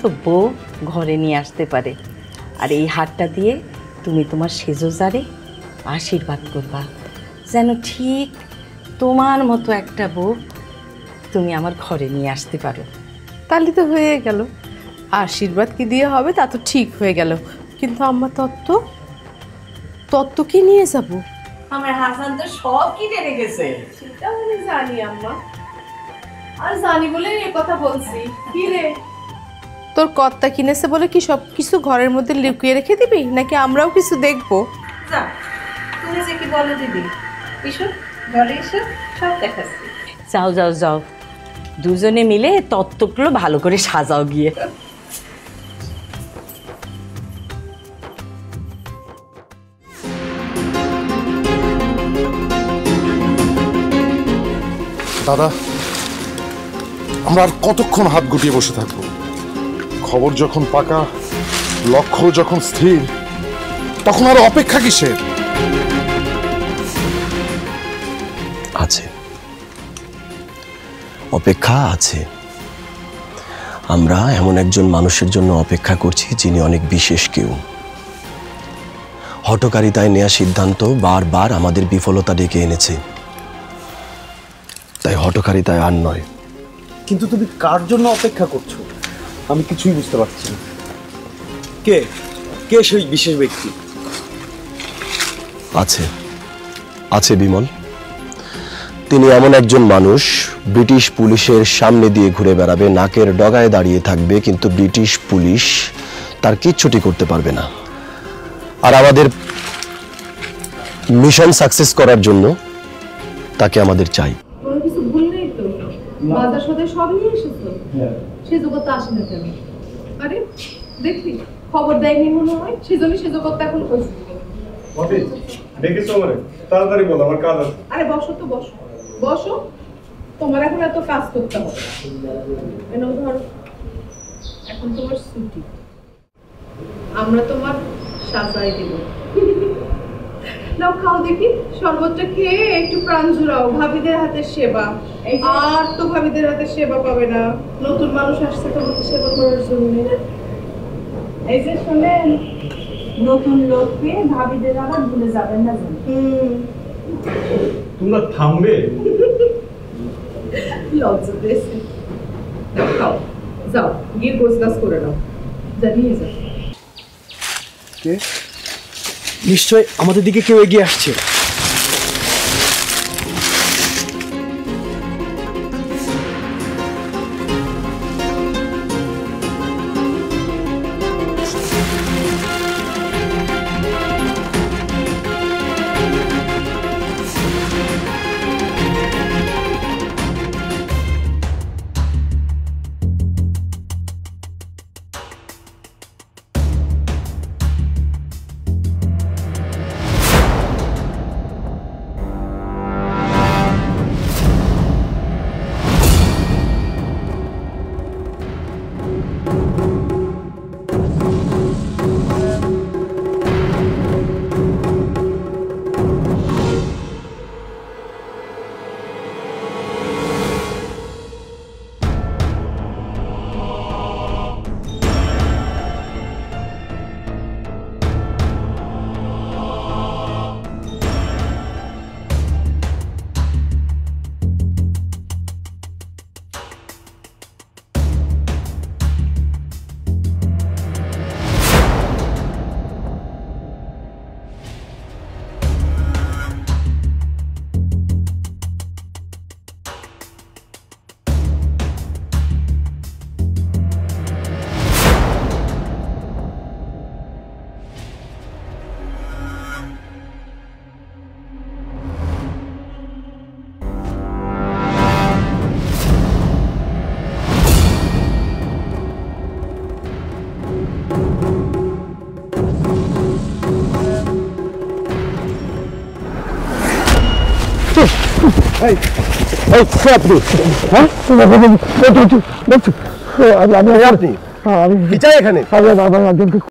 তো বউ ঘরে নিয়ে আসতে পারে। আর এই হারটা দিয়ে তুমি তোমার সেজোজারে আশীর্বাদ করবা, যেন ঠিক তোমার মতো একটা বউ তুমি আমার ঘরে নিয়ে আসতে পারো। তাহলে তো হয়ে গেল। আশীর্বাদ কি দিয়ে হবে তা তো ঠিক হয়ে গেল, কিন্তু আম্মা তত্ত্ব কি নিয়ে যাব? আমার হাসান তো সব কিনে রেখেছে। সেটা আমি জানি আম্মা, আর জানি বলে এই কথা বলছি। কি রে, তোর কর্তা কিনেছে বলে কি সব কিছু ঘরের মধ্যে লুকিয়ে রেখে দিবি, নাকি আমরাও কিছু দেখবো? যা, তুমি যে কি বলো দিদি, এসব ঘরে এসব সব দেখাচ্ছি। যাও যাও যাও, দুজনে মিলে তত্ত্বগুলো ভালো করে সাজাও গিয়ে। দাদা, আমরা আর কতক্ষণ হাত গুটিয়ে বসে থাকবো? খবর যখন পাকা, লক্ষ্য যখন স্থির, তখন আর অপেক্ষা কিসের? আছে, অপেক্ষা আছে। আমরা এমন একজন মানুষের জন্য অপেক্ষা করছি যিনি অনেক বিশেষ কেউ। হঠকারিতায় নেওয়া সিদ্ধান্ত বারবার আমাদের বিফলতা ডেকে এনেছে, তাই হঠকারিতায় আর নয়। কিন্তু তুমি কার জন্য অপেক্ষা করছো আমি কিছুই বুঝতে পারছি না। কে কে সেই বিশেষ ব্যক্তি? আছে, আছে বিমল। তিনি এমন একজন মানুষ, ব্রিটিশ পুলিশের সামনে দিয়ে ঘুরে বেড়াবে, নাকের ডগায় দাঁড়িয়ে থাকবে, কিন্তু ব্রিটিশ পুলিশ তার কিচ্ছুটি করতে পারবে না। আর আমাদের মিশন সাকসেস করার জন্য তাকে আমাদের চাই। কোনো কিছু ভুল নেই তো? বাজার সদাই সব নিয়ে এসেছো? সে জগৎ আসে না কেন? আরে দেখি খবর দেয়নি মনে হয়, সেজন্য সে জগৎ এখন বসে। দেখেছো আমারে? তাড়াতাড়ি বল, আমার কাজ আছে। আরে বসো তো, বসো বসো, তোমার এখন এত কাজ করতে হবে। এনো ধরো, এখন তোমার ছুটি, আমরা তোমার সাজাই দেব। নাও খাও দেখি, শরবতটা খেয়ে একটু প্রাণ জুড়াও। ভাবিদের হাতের সেবা, আর তো ভাবিদের হাতের সেবা পাবে না। নতুন মানুষ আসছে তোমাকে সেবা করার জন্য। এই যে শুনেন, নতুন লোককে ভাবিদের আবার ভুলে যাবেন না। তোমরা থামবে? লজ্জা পেয়েছে। খাও, যাও গিয়ে গোছগাছ করে নাও, জানিয়ে যাও। কে? নিশ্চয় আমাদের দিকে কেউ এগিয়ে আসছে। আমি চাই এখানে